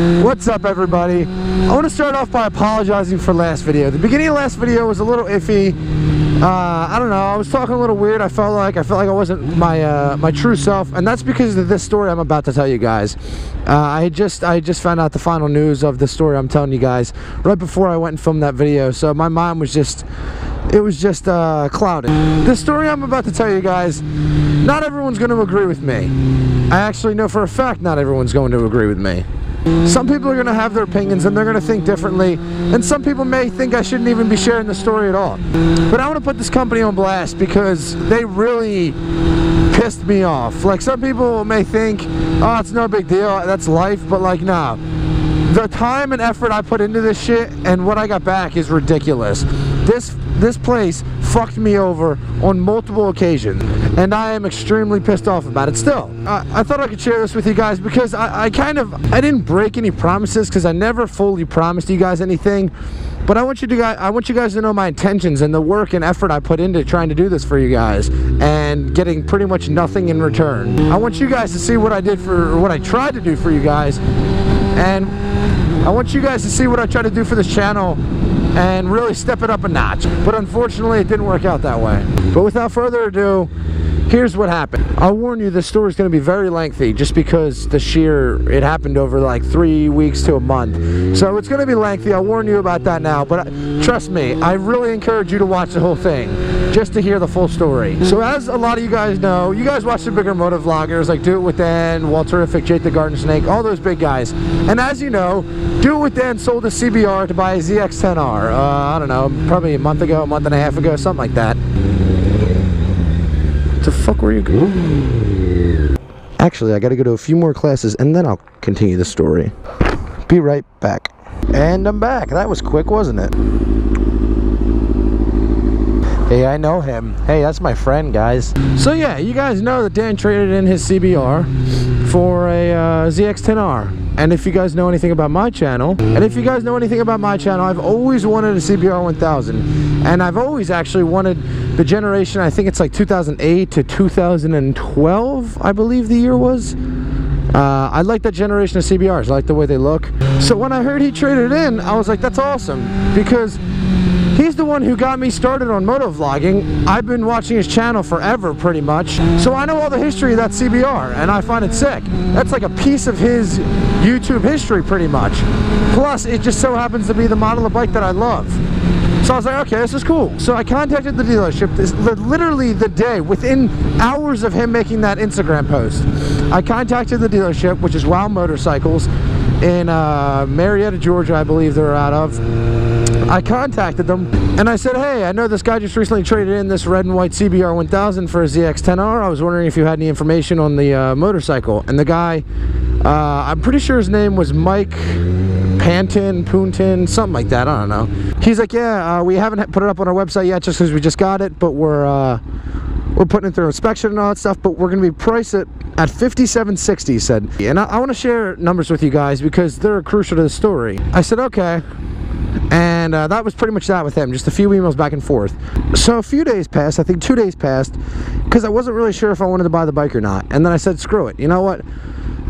What's up, everybody? I want to start off by apologizing for last video. The beginning of last video was a little iffy. I don't know, I was talking a little weird. I felt like I wasn't my true self, and that's because of this story I'm about to tell you guys. I just found out the final news of the story I'm telling you guys right before I went and filmed that video, so my mind was just clouded. The story I'm about to tell you guys, not everyone's going to agree with me. I actually know for a fact not everyone's going to agree with me. Some people are going to have their opinions and they're going to think differently, and some people may think I shouldn't even be sharing the story at all. But I want to put this company on blast because they really pissed me off. Like, some people may think, oh, it's no big deal, that's life, but like, nah. The time and effort I put into this shit and what I got back is ridiculous. This place fucked me over on multiple occasions, and I am extremely pissed off about it still. I thought I could share this with you guys because I didn't break any promises, because I never fully promised you guys anything. But I want you guys to know my intentions and the work and effort I put into trying to do this for you guys, and getting pretty much nothing in return. I want you guys to see what I did for, or what I tried to do for you guys, and I want you guys to see what I try to do for this channel and really step it up a notch. But unfortunately, it didn't work out that way. But without further ado, here's what happened. I'll warn you, this story is going to be very lengthy, just because it happened over like 3 weeks to a month. So it's going to be lengthy. I'll warn you about that now. But trust me, I really encourage you to watch the whole thing, just to hear the full story. So as a lot of you guys know, you guys watch the bigger moto vloggers like Do It With Dan, Walterific, Jake the Garden Snake, all those big guys. And as you know, Do It With Dan sold a CBR to buy a ZX-10R. I don't know, probably a month and a half ago, something like that. What the fuck were you going? Actually, I gotta go to a few more classes and then I'll continue the story. Be right back. And I'm back. That was quick, wasn't it? Hey, I know him. Hey, that's my friend, guys. So yeah, you guys know that Dan traded in his CBR for a ZX-10R. And if you guys know anything about my channel, I've always wanted a CBR 1000. And I've always actually wanted the generation, I think it's like 2008 to 2012, I believe the year was. I like that generation of CBRs. I like the way they look. So when I heard he traded in, I was like, that's awesome, because he's the one who got me started on moto vlogging. I've been watching his channel forever, pretty much. So I know all the history of that CBR, and I find it sick. That's like a piece of his YouTube history, pretty much. Plus, it just so happens to be the model of bike that I love. So I was like, okay, this is cool. So I contacted the dealership, literally the day, within hours of him making that Instagram post. I contacted the dealership, which is Wow Motorcycles, in Marietta, Georgia, I believe they're out of. I contacted them and I said, hey, I know this guy just recently traded in this red and white CBR 1000 for a ZX-10R. I was wondering if you had any information on the motorcycle. And the guy, I'm pretty sure his name was Mike Poontin, something like that, I don't know. He's like, yeah, we haven't put it up on our website yet just because we just got it, but we're putting it through inspection and all that stuff, but we're going to be priced it at $57.60, he said. And I want to share numbers with you guys because they're crucial to the story. I said, okay. And that was pretty much that with him, just a few emails back and forth. So a few days passed, I think 2 days passed, because I wasn't really sure if I wanted to buy the bike or not. And then I said, screw it, you know what?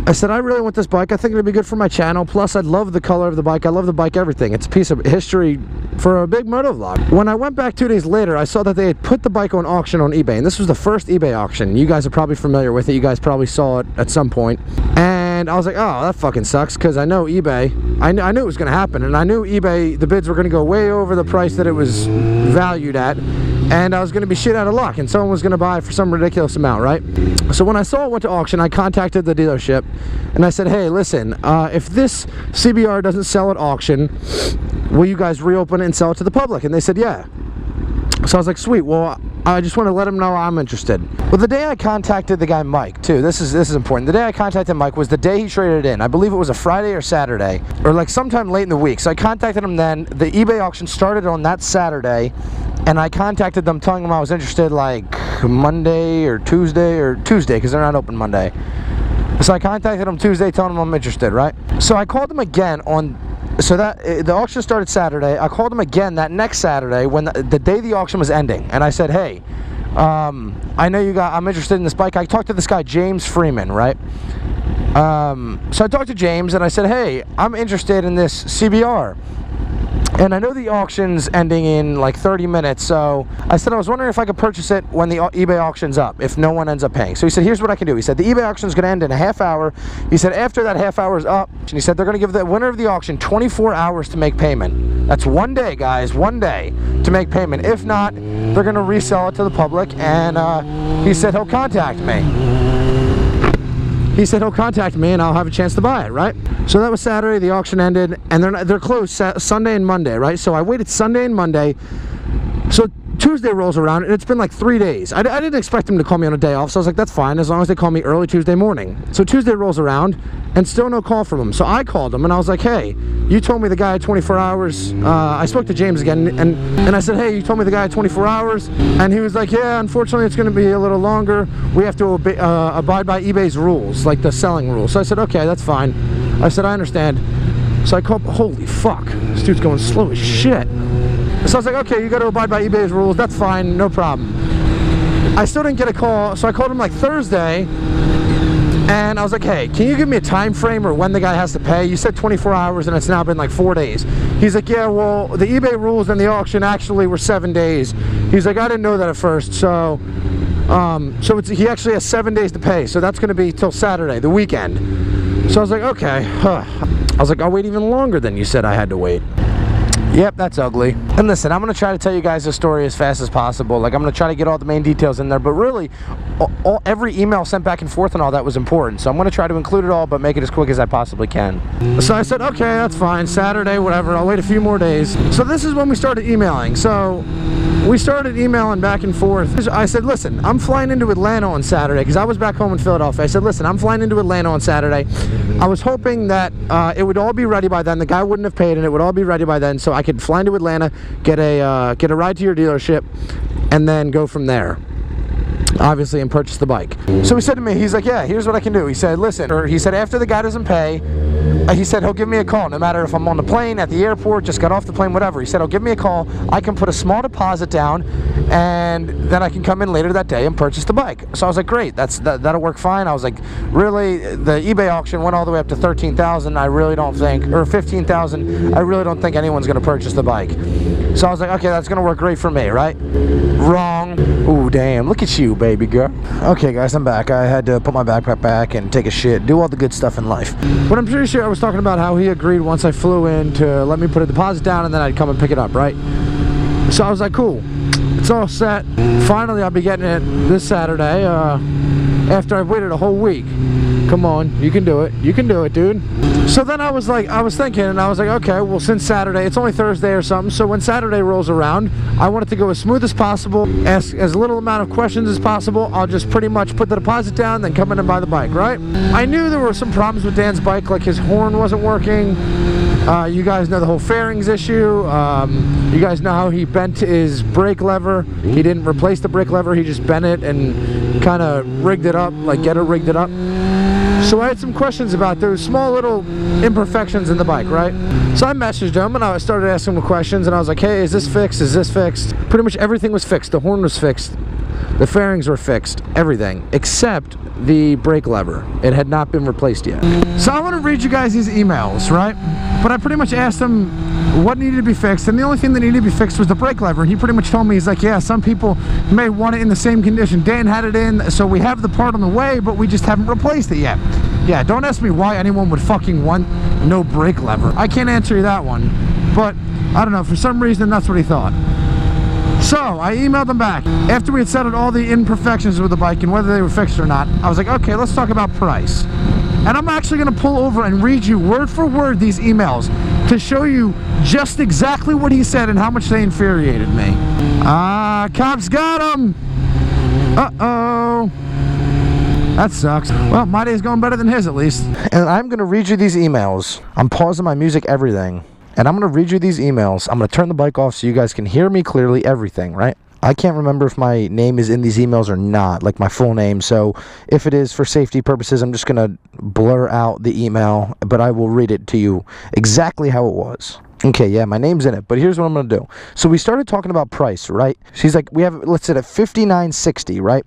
I said, I really want this bike. I think it'll be good for my channel. Plus, I love the color of the bike. I love the bike, everything. It's a piece of history for a big moto vlog. When I went back 2 days later, I saw that they had put the bike on auction on eBay. And this was the first eBay auction. You guys are probably familiar with it. You guys probably saw it at some point. And I was like, oh, that fucking sucks, because I know eBay. I knew it was going to happen. And I knew eBay, the bids were going to go way over the price that it was valued at. And I was going to be shit out of luck, and someone was going to buy it for some ridiculous amount, right? So when I saw it went to auction, I contacted the dealership, and I said, hey, listen, if this CBR doesn't sell at auction, will you guys reopen it and sell it to the public? And they said, yeah. So I was like, sweet, well, I just want to let them know I'm interested. Well, the day I contacted the guy Mike, too, this is important. The day I contacted Mike was the day he traded it in. I believe it was a Friday or Saturday, or like sometime late in the week. So I contacted him then. The eBay auction started on that Saturday, and I contacted them telling them I was interested like Monday or Tuesday, because they're not open Monday. So I contacted them Tuesday telling them I'm interested, right? So I called them again on, so that the auction started Saturday. I called them again that next Saturday when the day the auction was ending, and I said, hey, I know I'm interested in this bike. I talked to this guy James Freeman, right? So I talked to James and I said, hey, I'm interested in this CBR. And I know the auction's ending in like 30 minutes, so I said I was wondering if I could purchase it when the eBay auction's up, if no one ends up paying. So he said, here's what I can do. He said, the eBay auction's going to end in a half hour. He said, after that half hour's up, and he said, they're going to give the winner of the auction 24 hours to make payment. That's 1 day, guys, 1 day to make payment. If not, they're going to resell it to the public, and he said he'll contact me. He said he'll contact me and I'll have a chance to buy it, right? So that was Saturday, the auction ended, and they're closed Sunday and Monday, right? So I waited Sunday and Monday. So Tuesday rolls around, and it's been like 3 days. I didn't expect them to call me on a day off, so I was like, that's fine, as long as they call me early Tuesday morning. So Tuesday rolls around, and still no call from them. So I called them, and I was like, hey, you told me the guy had 24 hours. I spoke to James again, and I said, hey, you told me the guy had 24 hours. And he was like, yeah, unfortunately, it's going to be a little longer. We have to abide by eBay's rules, like the selling rules. So I said, okay, that's fine. I said, I understand. So I called, holy fuck, this dude's going slow as shit. So I was like, okay, you got to abide by eBay's rules. That's fine, no problem. I still didn't get a call, so I called him like Thursday, and I was like, hey, can you give me a time frame or when the guy has to pay? You said 24 hours, and it's now been like 4 days. He's like, yeah, well, the eBay rules and the auction actually were 7 days. He's like, I didn't know that at first, so he actually has 7 days to pay, so that's going to be till Saturday, the weekend. So I was like, okay. I was like, I'll wait even longer than you said I had to wait. Yep, that's ugly. And listen, I'm going to try to tell you guys the story as fast as possible. Like, I'm going to try to get all the main details in there, but really, every email sent back and forth and all that was important. So I'm going to try to include it all, but make it as quick as I possibly can. So I said, okay, that's fine. Saturday, whatever. I'll wait a few more days. So this is when we started emailing. So we started emailing back and forth. I said, listen, I'm flying into Atlanta on Saturday, because I was back home in Philadelphia. I said, listen, I'm flying into Atlanta on Saturday. I was hoping that it would all be ready by then. The guy wouldn't have paid, and it would all be ready by then, so I could fly into Atlanta, get a ride to your dealership, and then go from there, obviously, and purchase the bike. So he said to me, he's like, yeah, here's what I can do. He said, listen, or he said, after the guy doesn't pay, he said he'll give me a call, no matter if I'm on the plane, at the airport, just got off the plane, whatever. He said he'll give me a call, I can put a small deposit down, and then I can come in later that day and purchase the bike. So I was like, great, that'll work fine. I was like, really, the eBay auction went all the way up to $13,000. I really don't think, or $15,000. I really don't think anyone's going to purchase the bike. So I was like, okay, that's going to work great for me, right? Wrong. Ooh, damn, look at you, baby girl. Okay, guys, I'm back. I had to put my backpack back and take a shit, do all the good stuff in life. But I'm pretty sure I was talking about how he agreed once I flew in to let me put a deposit down, and then I'd come and pick it up, right? So I was like, cool, it's all set. Finally, I'll be getting it this Saturday, after I've waited a whole week. Come on, you can do it. You can do it, dude. So then I was thinking, and I was like, okay, well, since Saturday, it's only Thursday or something, so when Saturday rolls around, I want it to go as smooth as possible, ask as little amount of questions as possible. I'll just pretty much put the deposit down, then come in and buy the bike, right? I knew there were some problems with Dan's bike, like his horn wasn't working. You guys know the whole fairings issue. You guys know how he bent his brake lever. He didn't replace the brake lever, he just bent it and kind of rigged it up, like rigged it up. So I had some questions about those small little imperfections in the bike, right? So I messaged him and I started asking him questions, and I was like, hey, is this fixed? Is this fixed? Pretty much everything was fixed. The horn was fixed. The fairings were fixed. Everything except the brake lever. It had not been replaced yet. So I want to read you guys these emails, right? But I pretty much asked him what needed to be fixed, and the only thing that needed to be fixed was the brake lever. And he pretty much told me, he's like, yeah, some people may want it in the same condition. Dan had it in, so we have the part on the way, but we just haven't replaced it yet. Yeah, don't ask me why anyone would fucking want no brake lever. I can't answer you that one, but I don't know, for some reason that's what he thought. So I emailed him back after we had settled all the imperfections with the bike and whether they were fixed or not. I was like, okay, let's talk about price. And I'm actually going to pull over and read you word for word these emails to show you just exactly what he said and how much they infuriated me. Cops got him. Uh-oh. That sucks. Well, my day's going better than his, at least. And I'm going to read you these emails. I'm pausing my music, everything. And I'm going to read you these emails. I'm going to turn the bike off so you guys can hear me clearly, everything, right? I can't remember if my name is in these emails or not, like my full name. So if it is for safety purposes, I'm just going to blur out the email, but I will read it to you exactly how it was. Okay, yeah, my name's in it, but here's what I'm going to do. So we started talking about price, right? She's like, we have it listed at $59.60, right?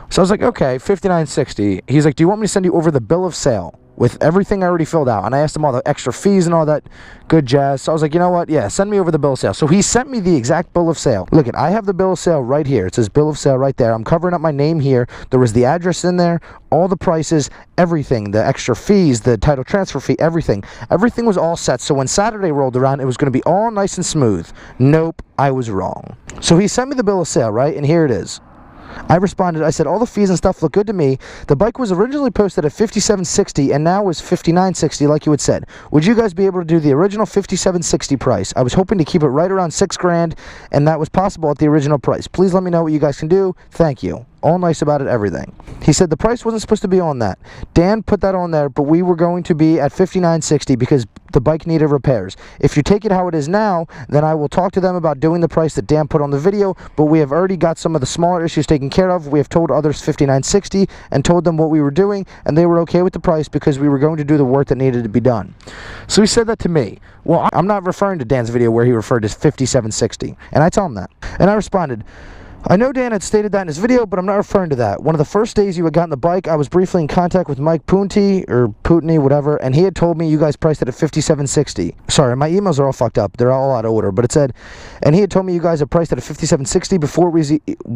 So I was like, okay, $59.60. He's like, do you want me to send you over the bill of sale? with everything I already filled out. And I asked him all the extra fees and all that good jazz. So I was like, you know what? Yeah, send me over the bill of sale. So he sent me the exact bill of sale. Look, I have the bill of sale right here. It says bill of sale right there. I'm covering up my name here. There was the address in there, all the prices, everything, the extra fees, the title transfer fee, everything. Everything was all set. So when Saturday rolled around, it was going to be all nice and smooth. Nope, I was wrong. So he sent me the bill of sale, right? And here it is. I responded, I said, all the fees and stuff look good to me. The bike was originally posted at $57.60 and now is $59.60 like you had said. Would you guys be able to do the original $57.60 price? I was hoping to keep it right around $6,000 and that was possible at the original price. Please let me know what you guys can do. Thank you. All nice about it, everything. He said the price wasn't supposed to be on that. Dan put that on there, but we were going to be at $59.60 because the bike needed repairs. If you take it how it is now, then I will talk to them about doing the price that Dan put on the video, but we have already got some of the smaller issues taken care of. We have told others $59.60 and told them what we were doing, and they were okay with the price because we were going to do the work that needed to be done. So he said that to me. Well, I'm not referring to Dan's video where he referred to $57.60, and I tell him that. And I responded, I know Dan had stated that in his video, but I'm not referring to that. One of the first days you had gotten the bike, I was briefly in contact with Mike Punti, or Putney, whatever, and he had told me you guys priced it at $57.60. Sorry, my emails are all fucked up. They're all out of order, but it said, and he had told me you guys had priced it at $57.60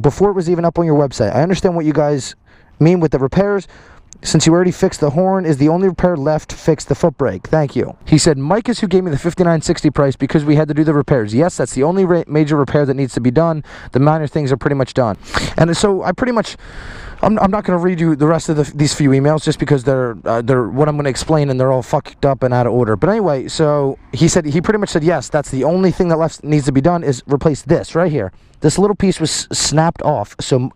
before it was even up on your website. I understand what you guys mean with the repairs. Since you already fixed the horn, is the only repair left to fix the foot brake. Thank you. He said, Mike is who gave me the $59.60 price because we had to do the repairs. Yes, that's the only major repair that needs to be done. The minor things are pretty much done. And so I pretty much, I'm not going to read you the rest of these few emails just because they're what I'm going to explain and they're all fucked up and out of order. But anyway, so he pretty much said, yes, that's the only thing that needs to be done is replace this right here. This little piece was snapped off, so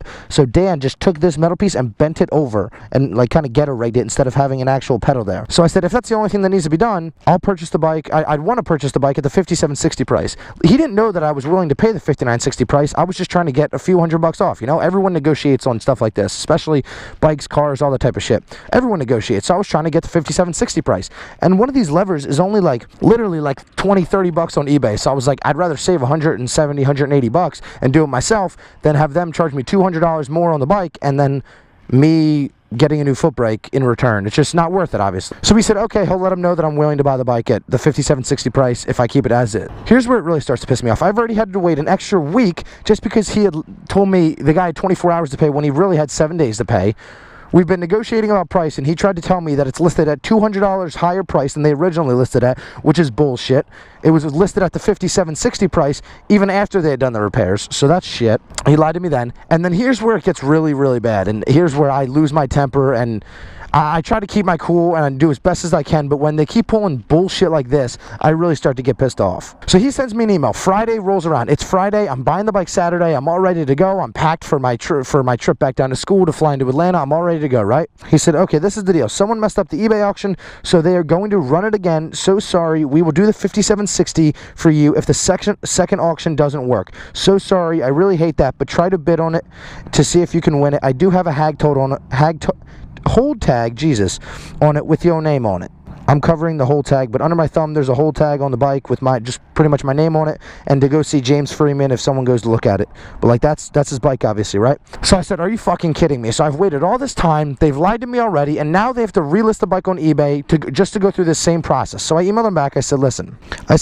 Dan just took this metal piece and bent it over and like kind of ghetto-rigged it instead of having an actual pedal there. So I said, if that's the only thing that needs to be done, I'll purchase the bike. I'd want to purchase the bike at the $57.60 price. He didn't know that I was willing to pay the $59.60 price. I was just trying to get a few $100 off. You know, everyone negotiates on stuff like this, especially bikes, cars, all that type of shit. Everyone negotiates. So I was trying to get the $57.60 price. And one of these levers is only like literally like $20-$30 on eBay. So I was like, I'd rather save $170, $180 and do it myself than have them charge me $200 more on the bike and then me getting a new foot brake in return. It's just not worth it, obviously. So we said, okay, he'll let him know that I'm willing to buy the bike at the $57.60 price if I keep it as is. Here's where it really starts to piss me off. I've already had to wait an extra week just because he had told me the guy had 24 hours to pay when he really had 7 days to pay. We've been negotiating about price, and he tried to tell me that it's listed at $200 higher price than they originally listed at, which is bullshit. It was listed at the $57.60 price even after they had done the repairs, so that's shit. He lied to me then. And then here's where it gets really, really bad, and here's where I lose my temper, and I try to keep my cool and I do as best as I can, but when they keep pulling bullshit like this, I really start to get pissed off. So he sends me an email. Friday rolls around. It's Friday. I'm buying the bike Saturday. I'm all ready to go. I'm packed for my trip back down to school to fly into Atlanta. I'm all ready to go, right? He said, okay, this is the deal. Someone messed up the eBay auction, so they are going to run it again. So sorry. We will do the $57.60 for you if the second auction doesn't work. So sorry. I really hate that, but try to bid on it to see if you can win it. I do have a hold tag, Jesus, on it with your name on it. I'm covering the hold tag, but under my thumb there's a hold tag on the bike with my just pretty much my name on it, and to go see James Freeman if someone goes to look at it. But like that's his bike, obviously, right? So I said, are you fucking kidding me? So I've waited all this time, they've lied to me already, and now they have to relist the bike on eBay just to go through this same process. So I emailed them back. I said, listen, I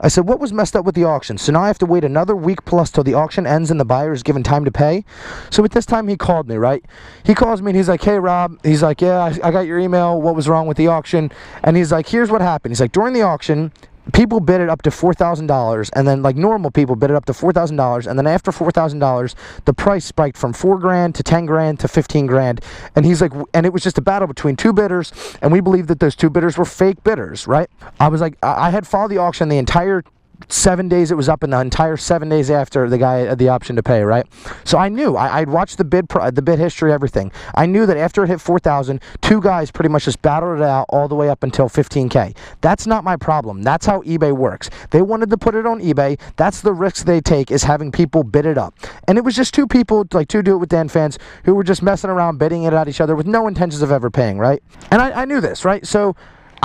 said, what was messed up with the auction? So now I have to wait another week plus till the auction ends and the buyer is given time to pay. So at this time, he called me, right? He calls me and he's like, hey, Rob. He's like, yeah, I got your email. What was wrong with the auction? And he's like, here's what happened. He's like, during the auction, people bid it up to $4,000, and then like normal people bid it up to $4,000, and then after $4,000, the price spiked from $4,000 to $10,000 to $15,000, and he's like, and it was just a battle between two bidders, and we believe that those two bidders were fake bidders, right? I was like, I had followed the auction the entire 7 days it was up, and the entire 7 days after the guy had the option to pay, right? So I knew, I'd watched the bid history, everything. I knew that after it hit 4,000, two guys pretty much just battled it out all the way up until 15K. That's not my problem. That's how eBay works. They wanted to put it on eBay. That's the risk they take, is having people bid it up. And it was just two people, like two Do It With Dan fans, who were just messing around, bidding it at each other with no intentions of ever paying, right? And I knew this, right? So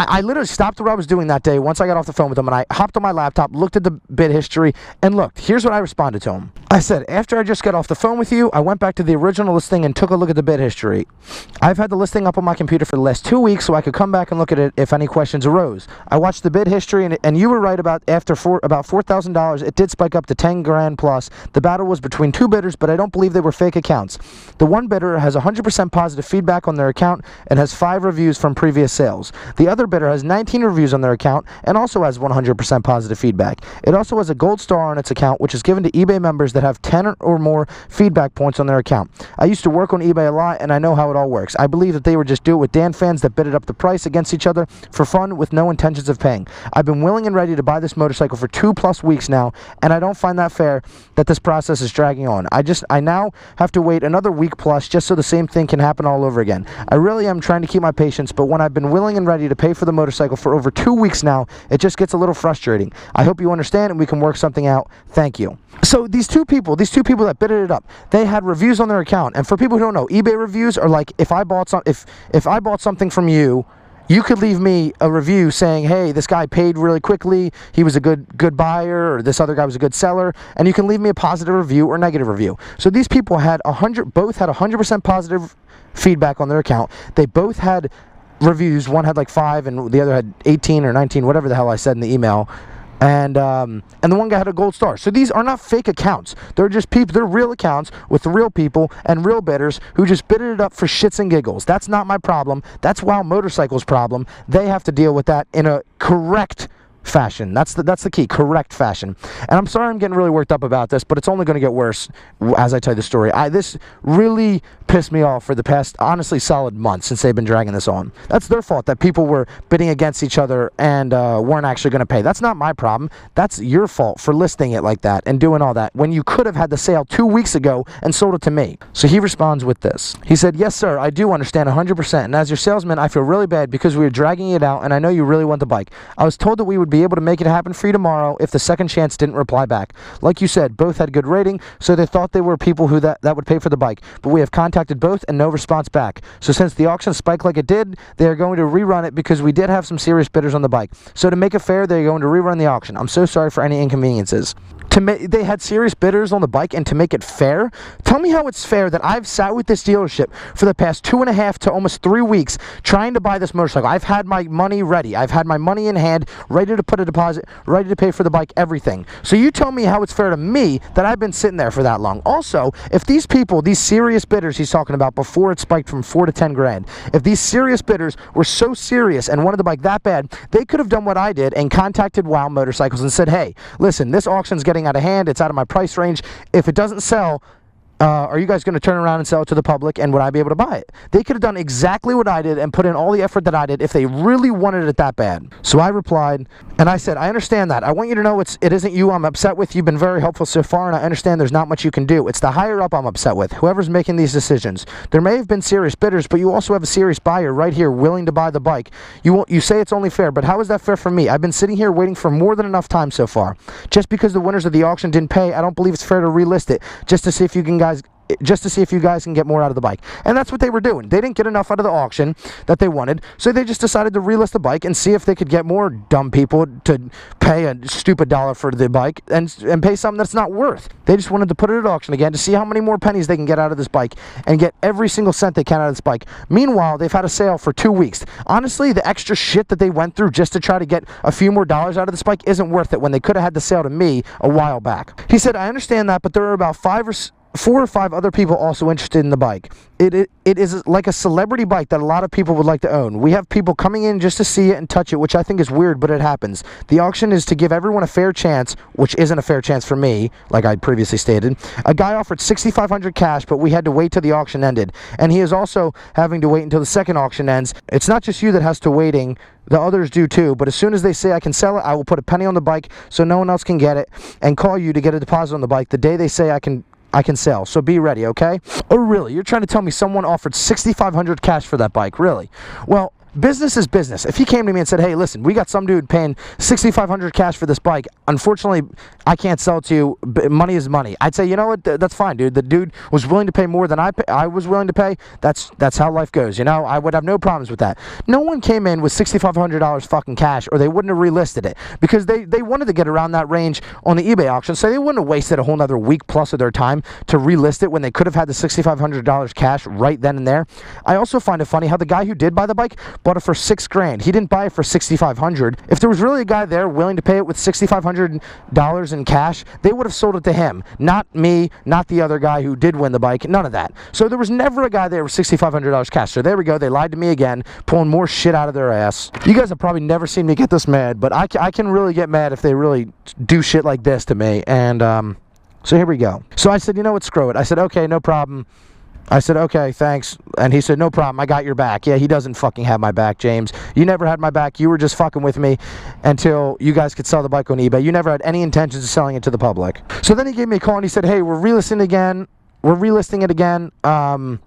I literally stopped what I was doing that day once I got off the phone with him, and I hopped on my laptop, looked at the bid history, and looked. Here's what I responded to him. I said, after I just got off the phone with you, I went back to the original listing and took a look at the bid history. I've had the listing up on my computer for the last 2 weeks so I could come back and look at it if any questions arose. I watched the bid history, and you were right about about $4,000, it did spike up to 10 grand plus. The battle was between two bidders, but I don't believe they were fake accounts. The one bidder has 100% positive feedback on their account and has 5 reviews from previous sales. The other bidder has 19 reviews on their account and also has 100% positive feedback. It also has a gold star on its account, which is given to eBay members that have 10 or more feedback points on their account. I used to work on eBay a lot, and I know how it all works. I believe that they would just do it with Dan fans that bidded up the price against each other for fun with no intentions of paying. I've been willing and ready to buy this motorcycle for 2+ weeks now, and I don't find that fair that this process is dragging on. I now have to wait another week plus just so the same thing can happen all over again. I really am trying to keep my patience, but when I've been willing and ready to pay for the motorcycle for over 2 weeks now, it just gets a little frustrating. I hope you understand and we can work something out. Thank you. So these two people that bidded it up, they had reviews on their account. And for people who don't know, eBay reviews are like, if I bought something from you, you could leave me a review saying, hey, this guy paid really quickly, he was a good buyer, or this other guy was a good seller, and you can leave me a positive review or negative review. So these people had both had 100% positive feedback on their account. They both had reviews. One had like 5 and the other had 18 or 19, whatever the hell I said in the email. And the one guy had a gold star. So these are not fake accounts. They're just people. They're real accounts with real people and real bidders who just bidded it up for shits and giggles. That's not my problem. That's Wow Motorcycles' problem. They have to deal with that in a correct fashion. That's the key, correct fashion. And I'm sorry I'm getting really worked up about this, but it's only going to get worse as I tell you the story. This really pissed me off for the past, honestly, solid month since they've been dragging this on. That's their fault that people were bidding against each other and weren't actually going to pay. That's not my problem. That's your fault for listing it like that and doing all that when you could have had the sale 2 weeks ago and sold it to me. So he responds with this. He said, yes, sir, I do understand 100%. And as your salesman, I feel really bad because we were dragging it out and I know you really want the bike. I was told that we would be able to make it happen for you tomorrow if the second chance didn't reply back. Like you said, both had good rating, so they thought they were people who that would pay for the bike. But we have contacted both and no response back. So since the auction spiked like it did, they are going to rerun it because we did have some serious bidders on the bike. So to make it fair, they're going to rerun the auction. I'm so sorry for any inconveniences. They had serious bidders on the bike, and to make it fair, tell me how it's fair that I've sat with this dealership for the past 2.5 to almost 3 weeks trying to buy this motorcycle. I've had my money ready. I've had my money in hand, ready to put a deposit, ready to pay for the bike, everything. So you tell me how it's fair to me that I've been sitting there for that long. Also, if these people, these serious bidders he's talking about before it spiked from 4 to 10 grand, if these serious bidders were so serious and wanted the bike that bad, they could have done what I did and contacted Wow Motorcycles and said, hey, listen, this auction's getting out of hand. It's out of my price range. If it doesn't sell, are you guys going to turn around and sell it to the public, and would I be able to buy it? They could have done exactly what I did and put in all the effort that I did if they really wanted it that bad. So I replied, and I said, I understand that. I want you to know it isn't you I'm upset with. You've been very helpful so far, and I understand there's not much you can do. It's the higher up I'm upset with, whoever's making these decisions. There may have been serious bidders, but you also have a serious buyer right here willing to buy the bike. You say it's only fair, but how is that fair for me? I've been sitting here waiting for more than enough time so far. Just because the winners of the auction didn't pay, I don't believe it's fair to relist it just to see if you guys can get more out of the bike. And that's what they were doing. They didn't get enough out of the auction that they wanted, so they just decided to relist the bike and see if they could get more dumb people to pay a stupid dollar for the bike and pay something that's not worth. They just wanted to put it at auction again to see how many more pennies they can get out of this bike and get every single cent they can out of this bike. Meanwhile, they've had a sale for 2 weeks. Honestly, the extra shit that they went through just to try to get a few more dollars out of this bike isn't worth it when they could have had the sale to me a while back. He said, I understand that, but there are about 4 or 5 other people also interested in the bike. It is like a celebrity bike that a lot of people would like to own. We have people coming in just to see it and touch it, which I think is weird, but it happens. The auction is to give everyone a fair chance, which isn't a fair chance for me, like I previously stated. A guy offered $6,500 cash, but we had to wait till the auction ended. And he is also having to wait until the second auction ends. It's not just you that has to waiting. The others do too, but as soon as they say I can sell it, I will put a penny on the bike so no one else can get it and call you to get a deposit on the bike the day they say I can sell, so be ready, okay? Oh, really? You're trying to tell me someone offered $6,500 cash for that bike, really? Well, business is business. If he came to me and said, hey, listen, we got some dude paying $6,500 cash for this bike. Unfortunately, I can't sell it to you. Money is money. I'd say, you know what? That's fine, dude. The dude was willing to pay more than I was willing to pay. That's how life goes, you know? I would have no problems with that. No one came in with $6,500 fucking cash, or they wouldn't have relisted it, because they wanted to get around that range on the eBay auction, so they wouldn't have wasted a whole nother week plus of their time to relist it when they could have had the $6,500 cash right then and there. I also find it funny how the guy who did buy the bike bought it for $6,000. He didn't buy it for $6,500. If there was really a guy there willing to pay it with $6,500 in cash, they would have sold it to him, not me, not the other guy who did win the bike, none of that. So there was never a guy there with $6,500 cash. So there we go. They lied to me again, pulling more shit out of their ass. You guys have probably never seen me get this mad, but I can really get mad if they really do shit like this to me. And so here we go. So I said, you know what, screw it. I said, okay, no problem. I said, okay, thanks. And he said, no problem, I got your back. Yeah, he doesn't fucking have my back, James. You never had my back. You were just fucking with me until you guys could sell the bike on eBay. You never had any intentions of selling it to the public. So then he gave me a call and he said, hey, we're relisting it again.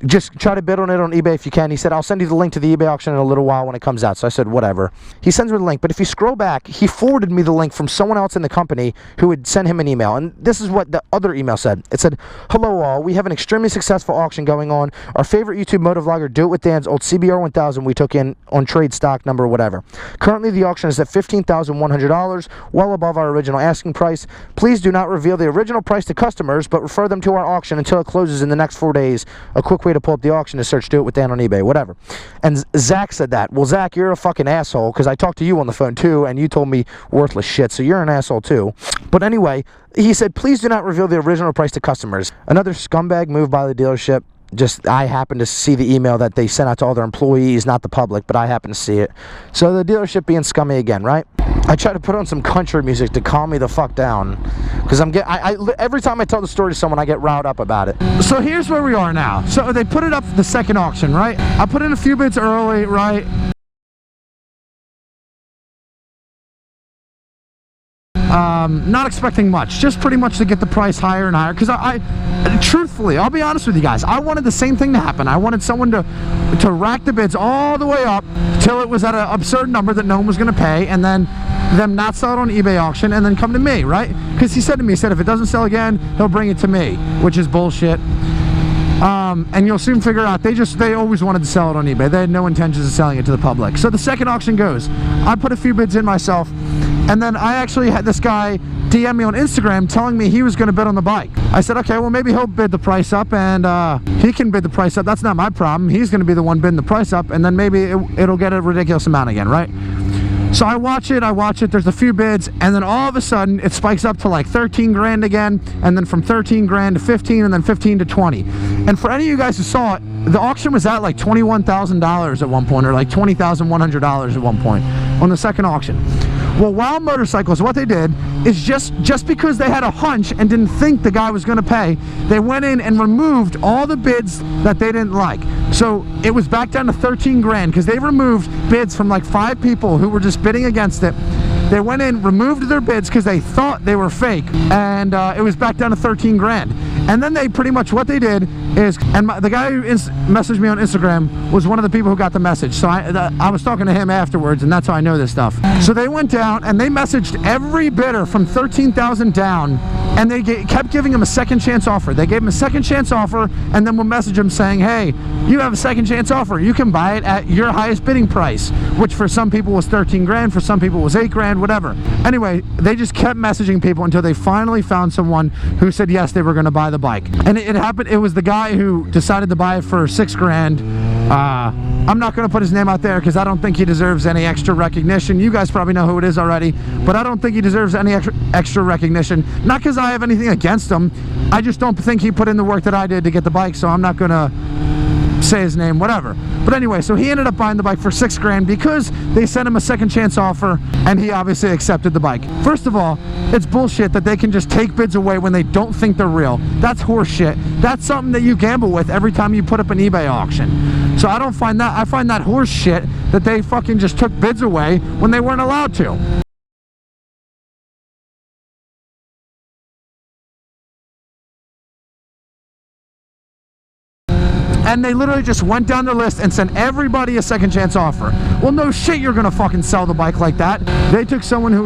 Just try to bid on it on eBay if you can. He said, I'll send you the link to the eBay auction in a little while when it comes out. So I said, whatever. He sends me the link, but if you scroll back, he forwarded me the link from someone else in the company who would send him an email. And this is what the other email said. It said, hello all, we have an extremely successful auction going on. Our favorite YouTube motor vlogger, Do It With Dan's old CBR 1000 we took in on trade stock number whatever. Currently the auction is at $15,100, well above our original asking price. Please do not reveal the original price to customers, but refer them to our auction until it closes in the next 4 days. A quick way to pull up the auction is search Do It With Dan on eBay, whatever. And Zach said that. Well, Zach, you're a fucking asshole, because I talked to you on the phone too, and you told me worthless shit, so you're an asshole too. But anyway, he said, please do not reveal the original price to customers. Another scumbag move by the dealership. Just, I happened to see the email that they sent out to all their employees, not the public, but I happened to see it. So the dealership being scummy again, right? I try to put on some country music to calm me the fuck down, because every time I tell the story to someone, I get riled up about it. So here's where we are now. So they put it up for the second auction, right? I put in a few bids early, right? Not expecting much, just pretty much to get the price higher and higher, because truthfully, I'll be honest with you guys, I wanted the same thing to happen. I wanted someone to rack the bids all the way up till it was at an absurd number that no one was going to pay, and then them not sell it on eBay auction and then come to me, right? Because he said to me, if it doesn't sell again, he'll bring it to me, which is bullshit. And you'll soon figure out they always wanted to sell it on eBay. They had no intentions of selling it to the public. So the second auction goes. I put a few bids in myself, and then I actually had this guy DM me on Instagram telling me he was going to bid on the bike. I said, okay, well, maybe he'll bid the price up, and he can bid the price up. That's not my problem. He's going to be the one bidding the price up, and then maybe it'll get a ridiculous amount again, right? So I watch it, there's a few bids, and then all of a sudden it spikes up to like 13 grand again, and then from 13 grand to 15, and then 15 to 20. And for any of you guys who saw it, the auction was at like $21,000 at one point, or like $20,100 at one point on the second auction. Well, Wild Motorcycles, what they did is just because they had a hunch and didn't think the guy was going to pay, they went in and removed all the bids that they didn't like. So it was back down to 13 grand because they removed bids from like 5 people who were just bidding against it. They went in, removed their bids because they thought they were fake, and it was back down to 13 grand. And then they pretty much, what they did is, and the guy who messaged me on Instagram was one of the people who got the message. So I was talking to him afterwards, and that's how I know this stuff. So they went down and they messaged every bidder from 13,000 down, and they kept giving him a second chance offer. They gave him a second chance offer, and then we'll message him saying, hey, you have a second chance offer. You can buy it at your highest bidding price, which for some people was 13 grand, for some people was 8 grand, whatever. Anyway, they just kept messaging people until they finally found someone who said yes, they were going to buy the bike. And it happened, it was the guy who decided to buy it for 6 grand. I'm not going to put his name out there because I don't think he deserves any extra recognition. You guys probably know who it is already, but I don't think he deserves any extra recognition. Not because I have anything against him. I just don't think he put in the work that I did to get the bike, so I'm not going to say his name, whatever. But anyway, so he ended up buying the bike for 6 grand because they sent him a second chance offer, and he obviously accepted the bike. First of all, it's bullshit that they can just take bids away when they don't think they're real. That's horse shit. That's something that you gamble with every time you put up an eBay auction. So I find that horse shit that they fucking just took bids away when they weren't allowed to. and they literally just went down their list and sent everybody a second chance offer. Well, no shit, you're gonna fucking sell the bike like that. They took someone who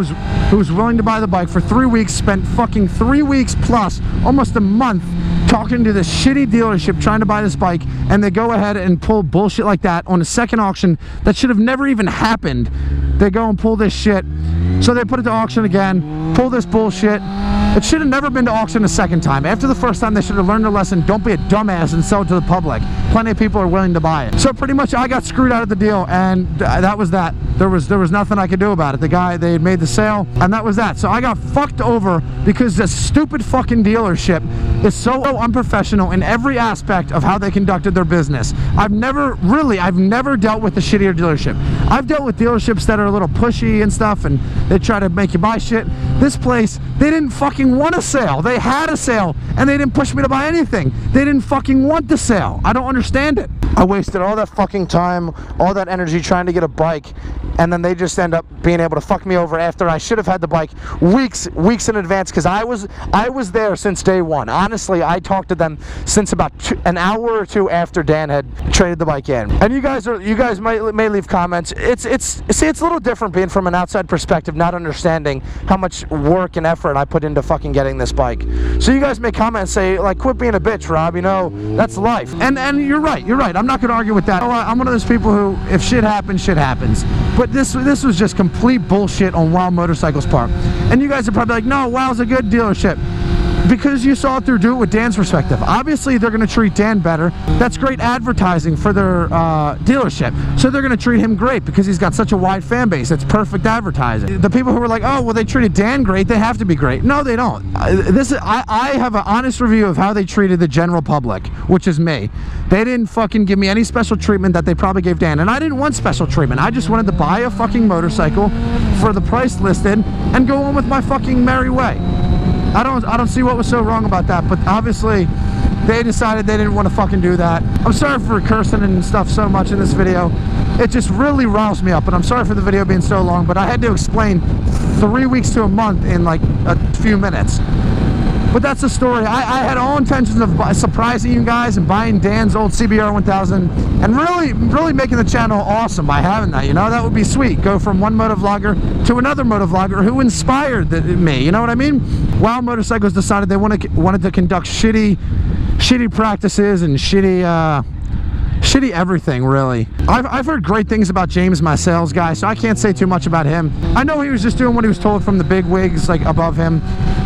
was willing to buy the bike for 3 weeks, spent fucking 3 weeks plus, almost a month, talking to this shitty dealership trying to buy this bike, and they go ahead and pull bullshit like that on a second auction that should have never even happened. They go and pull this shit. So they put it to auction again, pull this bullshit. It should have never been to auction a second time. After the first time, they should have learned their lesson. Don't be a dumbass and sell it to the public. Plenty of people are willing to buy it. So pretty much I got screwed out of the deal, and that was that. There was nothing I could do about it. The guy, they had made the sale, and that was that. So I got fucked over because this stupid fucking dealership is so unprofessional in every aspect of how they conducted their business. I've never dealt with a shittier dealership. I've dealt with dealerships that are a little pushy and stuff, and they try to make you buy shit. This place, they didn't fucking want a sale. They had a sale, and they didn't push me to buy anything. They didn't fucking want the sale. I don't understand it. I wasted all that fucking time, all that energy trying to get a bike, and then they just end up being able to fuck me over after I should have had the bike weeks in advance, because I was there since day one. Honestly, I talked to them since about an hour or two after Dan had traded the bike in. And you guys may leave comments. It's a little different being from an outside perspective, not understanding how much work and effort I put into fucking getting this bike. So you guys may comment and say, like, quit being a bitch, Rob, you know, that's life. And you're right. I'm not gonna argue with that. I'm one of those people who, if shit happens, shit happens. But this was just complete bullshit on Wow Motorcycles' part. And you guys are probably like, no, Wow's a good dealership. Because you saw it through Do It With Dan's perspective. Obviously, they're going to treat Dan better. That's great advertising for their dealership. So they're going to treat him great because he's got such a wide fan base. It's perfect advertising. The people who were like, oh, well, they treated Dan great, they have to be great. No, they don't. I have an honest review of how they treated the general public, which is me. They didn't fucking give me any special treatment that they probably gave Dan. And I didn't want special treatment. I just wanted to buy a fucking motorcycle for the price listed and go on with my fucking merry way. I don't see what was so wrong about that, but obviously they decided they didn't want to fucking do that. I'm sorry for cursing and stuff so much in this video. It just really riles me up, and I'm sorry for the video being so long, but I had to explain 3 weeks to a month in like a few minutes. But that's the story. I had all intentions of surprising you guys and buying Dan's old CBR 1000 and really making the channel awesome by having that, you know? That would be sweet. Go from one motovlogger to another motovlogger who inspired me, you know what I mean? Wow Motorcycles decided they wanted to conduct shitty practices and shitty everything, really. I've heard great things about James, my sales guy, so I can't say too much about him. I know he was just doing what he was told from the big wigs, like, above him.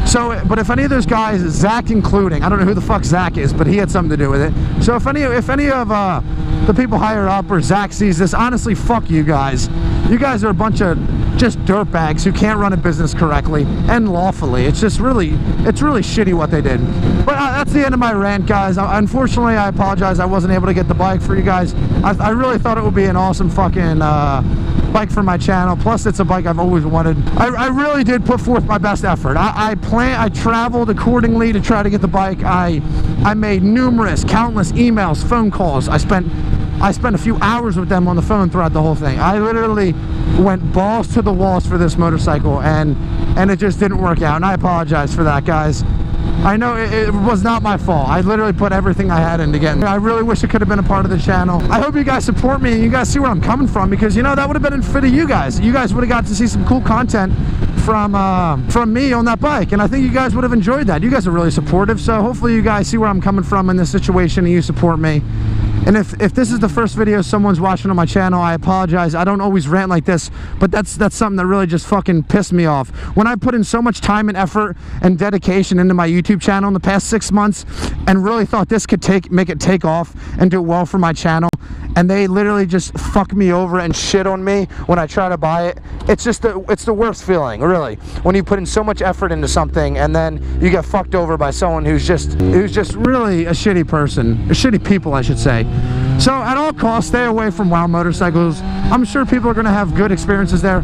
So, but if any of those guys, Zach including, I don't know who the fuck Zach is, but he had something to do with it. So if any of the people higher up or Zach sees this, honestly, fuck you guys. You guys are a bunch of just dirtbags who can't run a business correctly and lawfully. It's really shitty what they did. But that's the end of my rant, guys. Unfortunately, I apologize. I wasn't able to get the bike for you guys. I really thought it would be an awesome fucking bike for my channel. Plus, it's a bike I've always wanted. I really did put forth my best effort. I traveled accordingly to try to get the bike. I made countless emails, phone calls. I spent a few hours with them on the phone throughout the whole thing. I literally went balls to the walls for this motorcycle, and it just didn't work out, and I apologize for that, guys. I know it was not my fault. I literally put everything I had into getting. I really wish it could have been a part of the channel. I hope you guys support me and you guys see where I'm coming from, because, you know, that would have been in fit of you guys. You guys would have got to see some cool content from me on that bike, and I think you guys would have enjoyed that. You guys are really supportive, so hopefully you guys see where I'm coming from in this situation and you support me. And if this is the first video someone's watching on my channel, I apologize. I don't always rant like this, but that's something that really just fucking pissed me off. When I put in so much time and effort and dedication into my YouTube channel in the past 6 months and really thought this could make it take off and do well for my channel, and they literally just fuck me over and shit on me when I try to buy it. It's the worst feeling, really, when you put in so much effort into something and then you get fucked over by someone who's just really a shitty person, or shitty people, I should say. So at all costs, stay away from Wow Motorcycles. I'm sure people are going to have good experiences there,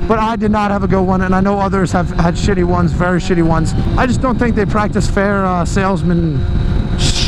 but I did not have a good one, and I know others have had shitty ones, very shitty ones. I just don't think they practice fair salesmanship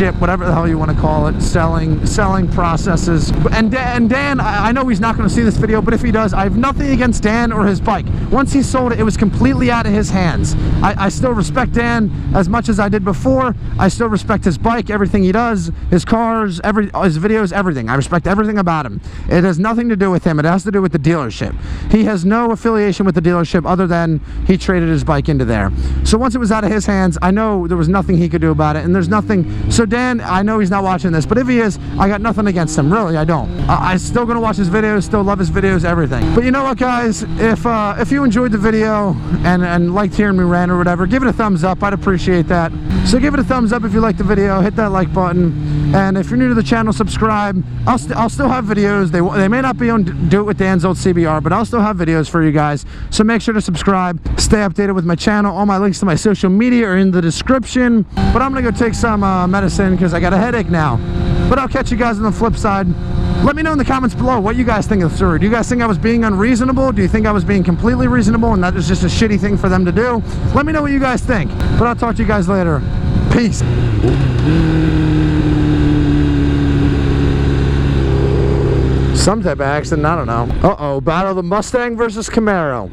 dealership, whatever the hell you want to call it, selling processes. And Dan, I know he's not going to see this video, but if he does, I have nothing against Dan or his bike. Once he sold it, it was completely out of his hands. I still respect Dan as much as I did before. I still respect his bike, everything he does, his cars, his videos, everything. I respect everything about him. It has nothing to do with him. It has to do with the dealership. He has no affiliation with the dealership other than he traded his bike into there. So once it was out of his hands, I know there was nothing he could do about it, and there's nothing. So Dan, I know he's not watching this, but if he is, I got nothing against him. Really, I don't. I'm still gonna watch his videos, still love his videos, everything. But you know what, guys? If you enjoyed the video and liked hearing me rant or whatever, give it a thumbs up. I'd appreciate that. So give it a thumbs up if you liked the video. Hit that like button, and if you're new to the channel, subscribe. I'll still have videos. They may not be on Do It With Dan's old CBR, but I'll still have videos for you guys. So make sure to subscribe. Stay updated with my channel. All my links to my social media are in the description. But I'm gonna go take some medicine because I got a headache now. But I'll catch you guys on the flip side. Let me know in the comments below what you guys think of the story. Do you guys think I was being unreasonable? Do you think I was being completely reasonable and that was just a shitty thing for them to do? Let me know what you guys think. But I'll talk to you guys later. Peace. Some type of accident, I don't know. Uh-oh, battle of the Mustang versus Camaro.